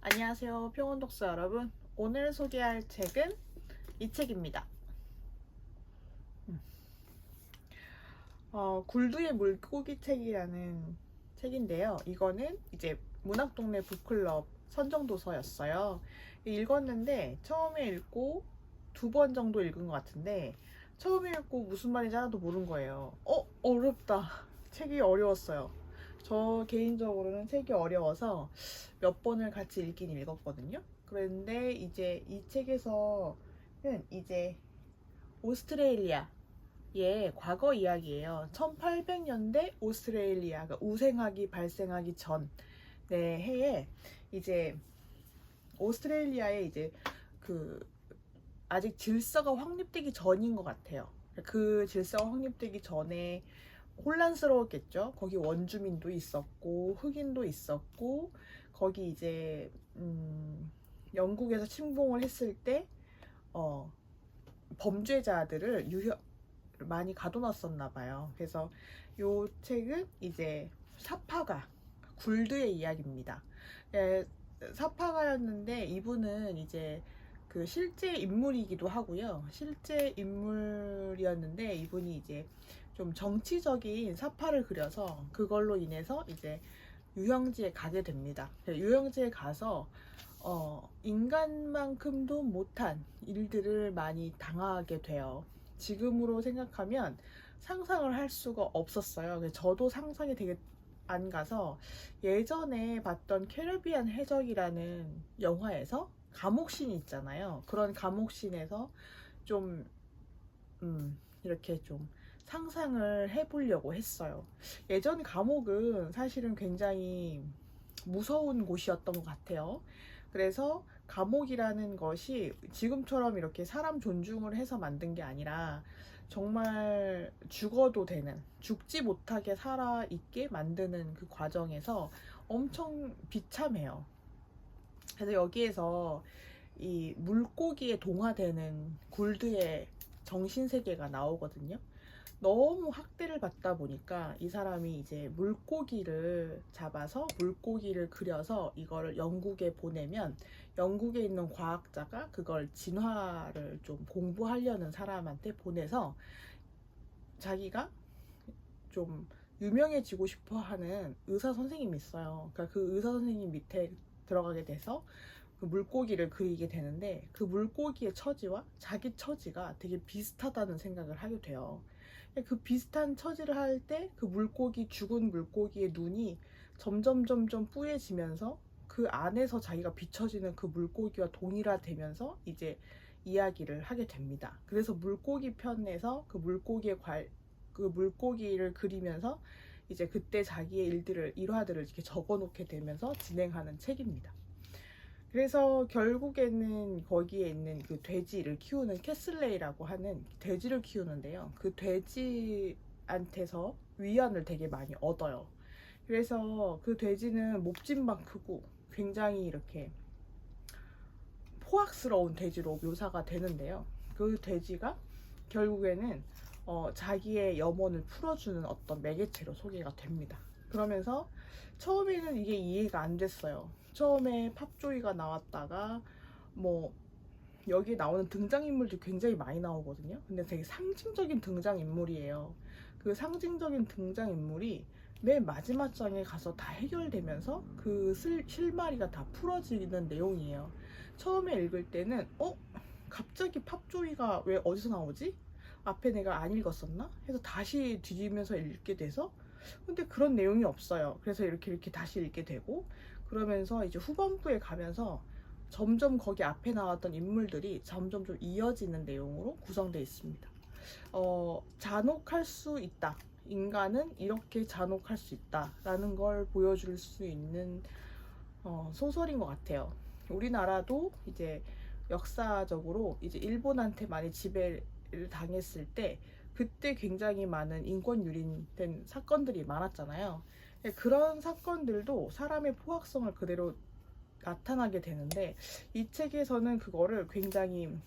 안녕하세요, 평온독서 여러분. 오늘 소개할 책은 이 책입니다. 굴두의 물고기 책이라는 책인데요. 이거는 이제 문학동네 북클럽 선정도서였어요. 읽었는데 처음에 읽고 2번 정도 읽은 것 같은데 처음에 읽고 무슨 말인지 하나도 모르는 거예요. 어렵다. 책이 어려웠어요. 저 개인적으로는 책이 어려워서 몇 번을 같이 읽긴 읽었거든요. 그런데 이제 이 책에서는 이제 오스트레일리아의 과거 이야기예요. 1800년대 오스트레일리아가 우생하기 발생하기 전 해에 이제 오스트레일리아에 이제 그 아직 질서가 확립되기 전인 것 같아요. 그 질서가 확립되기 전에 혼란스러웠겠죠. 거기 원주민도 있었고 흑인도 있었고 거기 이제 영국에서 침공을 했을 때 범죄자들을 많이 가둬놨었나 봐요. 그래서 요 책은 이제 사파가 굴드의 이야기입니다. 사파가였는데 이분은 이제 그 실제 인물이기도 하고요. 실제 인물이었는데 이분이 이제 좀 정치적인 사파를 그려서 그걸로 인해서 이제 유형지에 가게 됩니다. 유형지에 가서 인간만큼도 못한 일들을 많이 당하게 돼요. 지금으로 생각하면 상상을 할 수가 없었어요. 저도 상상이 되게 안 가서 예전에 봤던 캐리비안 해적이라는 영화에서 감옥신 있잖아요. 그런 감옥신에서 좀 이렇게 좀 상상을 해보려고 했어요. 예전 감옥은 사실은 굉장히 무서운 곳이었던 것 같아요. 그래서 감옥이라는 것이 지금처럼 이렇게 사람 존중을 해서 만든 게 아니라 정말 죽어도 되는, 죽지 못하게 살아있게 만드는 그 과정에서 엄청 비참해요. 그래서 여기에서 이 물고기에 동화되는 굴드의 정신세계가 나오거든요. 너무 학대를 받다 보니까 이 사람이 이제 물고기를 잡아서 물고기를 그려서 이거를 영국에 보내면 영국에 있는 과학자가 그걸 진화를 좀 공부하려는 사람한테 보내서 자기가 좀 유명해지고 싶어 하는 의사 선생님이 있어요. 그러니까 그 의사 선생님 밑에 들어가게 돼서 그 물고기를 그리게 되는데 그 물고기의 처지와 자기 처지가 되게 비슷하다는 생각을 하게 돼요. 그 비슷한 처지를 할 때 그 죽은 물고기의 눈이 점점 뿌얘지면서 그 안에서 자기가 비춰지는 그 물고기와 동일화되면서 이제 이야기를 하게 됩니다. 그래서 물고기 편에서 그 물고기를 그리면서 이제 그때 자기의 일화들을 이렇게 적어 놓게 되면서 진행하는 책입니다. 그래서 결국에는 거기에 있는 그 돼지를 키우는 캐슬레이라고 하는 돼지를 키우는데요. 그 돼지한테서 위안을 되게 많이 얻어요. 그래서 그 돼지는 몸집만 크고 굉장히 이렇게 포악스러운 돼지로 묘사가 되는데요. 그 돼지가 결국에는 자기의 염원을 풀어주는 어떤 매개체로 소개가 됩니다. 그러면서 처음에는 이게 이해가 안 됐어요. 처음에 팝조이가 나왔다가 뭐 여기 나오는 등장인물도 굉장히 많이 나오거든요. 근데 되게 상징적인 등장인물이에요. 그 상징적인 등장인물이 맨 마지막 장에 가서 다 해결되면서 그 실마리가 다 풀어지는 내용이에요. 처음에 읽을 때는 갑자기 팝조이가 왜 어디서 나오지? 앞에 내가 안 읽었었나? 해서 다시 뒤지면서 읽게 돼서 근데 그런 내용이 없어요. 그래서 이렇게 다시 읽게 되고 그러면서 이제 후반부에 가면서 점점 거기 앞에 나왔던 인물들이 점점 좀 이어지는 내용으로 구성되어 있습니다. 잔혹할 수 있다. 인간은 이렇게 잔혹할 수 있다라는 걸 보여줄 수 있는 소설인 것 같아요. 우리나라도 이제 역사적으로 이제 일본한테 많이 지배를 당했을 때 그때 굉장히 많은 인권 유린된 사건들이 많았잖아요. 그런 사건들도 사람의 포악성을 그대로 나타나게 되는데 이 책에서는 그거를 굉장히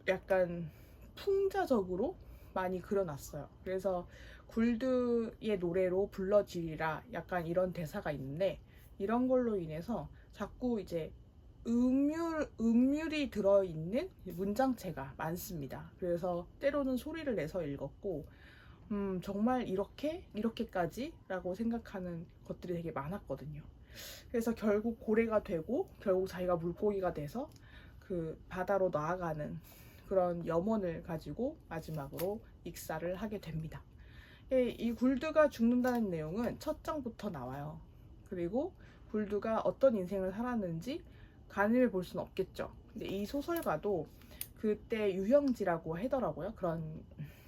약간 풍자적으로 많이 그려놨어요. 그래서 굴드의 노래로 불러지리라 약간 이런 대사가 있는데 이런 걸로 인해서 자꾸 이제 음률이 들어있는 문장체가 많습니다. 그래서 때로는 소리를 내서 읽었고, 정말 이렇게까지? 라고 생각하는 것들이 되게 많았거든요. 그래서 결국 고래가 되고, 결국 자기가 물고기가 돼서 그 바다로 나아가는 그런 염원을 가지고 마지막으로 익사를 하게 됩니다. 이 굴드가 죽는다는 내용은 첫 장부터 나와요. 그리고 굴드가 어떤 인생을 살았는지 가늠해 볼 수는 없겠죠. 근데 이 소설가도 그때 유형지라고 하더라고요. 그런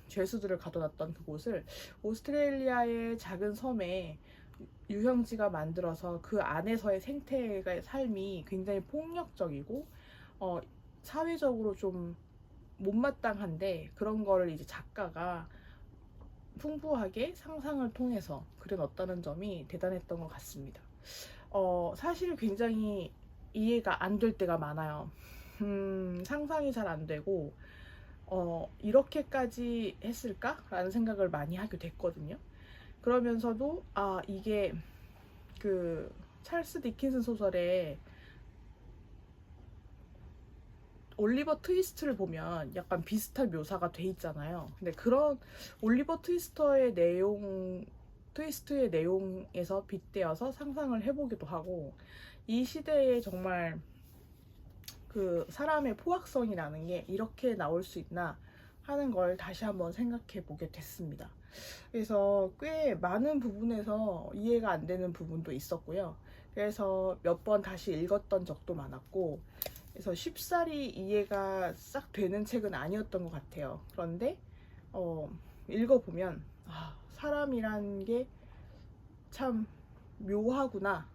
죄수들을 가둬놨던 그곳을 오스트레일리아의 작은 섬에 유형지가 만들어서 그 안에서의 생태의 삶이 굉장히 폭력적이고 사회적으로 좀 못마땅한데, 그런 거를 이제 작가가 풍부하게 상상을 통해서 그려넣었다는 점이 대단했던 것 같습니다. 사실 굉장히 이해가 안 될 때가 많아요. 상상이 잘 안 되고, 이렇게까지 했을까? 라는 생각을 많이 하게 됐거든요. 그러면서도, 이게 그 찰스 디킨슨 소설에 올리버 트위스트를 보면 약간 비슷한 묘사가 돼 있잖아요. 근데 그런 올리버 트위스트의 내용에서 빗대어서 상상을 해보기도 하고, 이 시대에 정말 그 사람의 포악성이라는 게 이렇게 나올 수 있나 하는 걸 다시 한번 생각해 보게 됐습니다. 그래서 꽤 많은 부분에서 이해가 안 되는 부분도 있었고요. 그래서 몇 번 다시 읽었던 적도 많았고, 그래서 쉽사리 이해가 싹 되는 책은 아니었던 것 같아요. 그런데 읽어보면 사람이라는 게 참 묘하구나,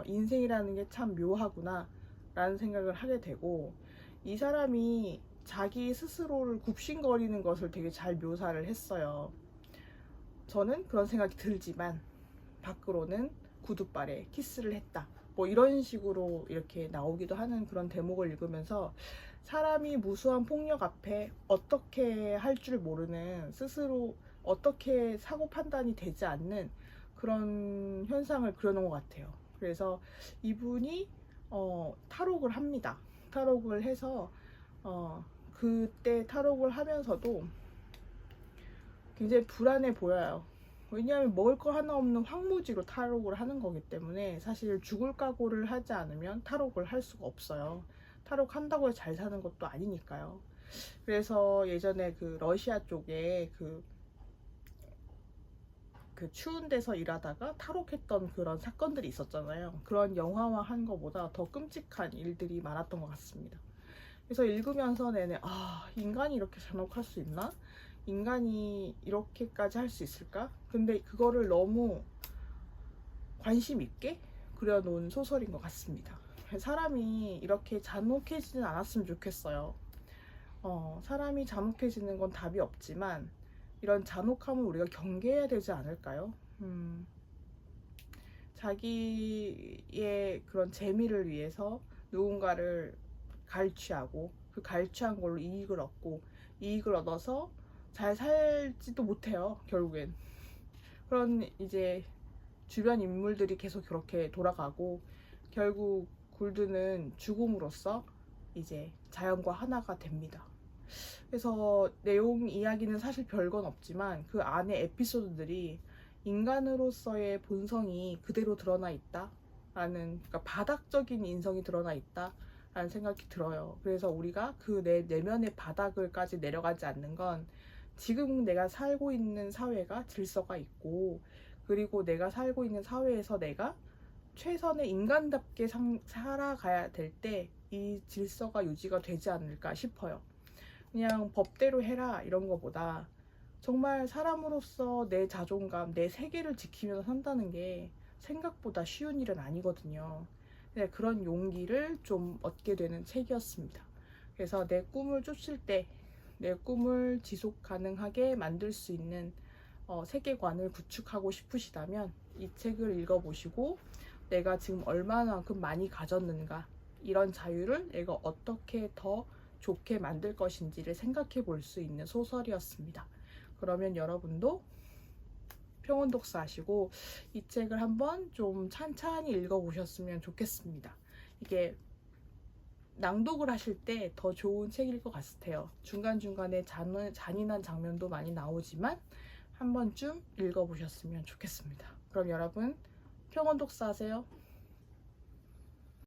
인생이라는 게 참 묘하구나 라는 생각을 하게 되고, 이 사람이 자기 스스로를 굽신거리는 것을 되게 잘 묘사를 했어요. 저는 그런 생각이 들지만 밖으로는 구두발에 키스를 했다, 뭐 이런 식으로 이렇게 나오기도 하는 그런 대목을 읽으면서, 사람이 무수한 폭력 앞에 어떻게 할 줄 모르는, 스스로 어떻게 사고 판단이 되지 않는 그런 현상을 그려놓은 것 같아요. 그래서 이분이 탈옥을 합니다. 탈옥을 해서 그때 탈옥을 하면서도 굉장히 불안해 보여요. 왜냐하면 먹을 거 하나 없는 황무지로 탈옥을 하는 거기 때문에 사실 죽을 각오를 하지 않으면 탈옥을 할 수가 없어요. 탈옥한다고 해서 잘 사는 것도 아니니까요. 그래서 예전에 그 러시아 쪽에 그 추운 데서 일하다가 탈옥했던 그런 사건들이 있었잖아요. 그런 영화화한 것보다 더 끔찍한 일들이 많았던 것 같습니다. 그래서 읽으면서 내내 인간이 이렇게 잔혹할 수 있나? 인간이 이렇게까지 할 수 있을까? 근데 그거를 너무 관심 있게 그려놓은 소설인 것 같습니다. 사람이 이렇게 잔혹해지진 않았으면 좋겠어요. 사람이 잔혹해지는 건 답이 없지만 이런 잔혹함을 우리가 경계해야 되지 않을까요? 자기의 그런 재미를 위해서 누군가를 갈취하고, 그 갈취한 걸로 이익을 얻고, 이익을 얻어서 잘 살지도 못해요, 결국엔. 그런 이제 주변 인물들이 계속 그렇게 돌아가고, 결국 굴드는 죽음으로써 이제 자연과 하나가 됩니다. 그래서 내용 이야기는 사실 별건 없지만 그 안에 에피소드들이 인간으로서의 본성이 그대로 드러나 있다 라는, 그러니까 바닥적인 인성이 드러나 있다 라는 생각이 들어요. 그래서 우리가 그 내면의 바닥을까지 내려가지 않는 건, 지금 내가 살고 있는 사회가 질서가 있고, 그리고 내가 살고 있는 사회에서 내가 최선의 인간답게 살아가야 될 때 이 질서가 유지가 되지 않을까 싶어요. 그냥 법대로 해라 이런 거보다 정말 사람으로서 내 자존감, 내 세계를 지키면서 산다는 게 생각보다 쉬운 일은 아니거든요. 네, 그런 용기를 좀 얻게 되는 책이었습니다. 그래서 내 꿈을 쫓을 때 내 꿈을 지속 가능하게 만들 수 있는 세계관을 구축하고 싶으시다면 이 책을 읽어보시고, 내가 지금 얼마만큼 많이 가졌는가, 이런 자유를 내가 어떻게 더 좋게 만들 것인지를 생각해 볼 수 있는 소설이었습니다. 그러면 여러분도 평온독서 하시고 이 책을 한번 좀 찬찬히 읽어보셨으면 좋겠습니다. 이게 낭독을 하실 때 더 좋은 책일 것 같아요. 중간중간에 잔인한 장면도 많이 나오지만 한 번쯤 읽어보셨으면 좋겠습니다. 그럼 여러분 평온독서 하세요.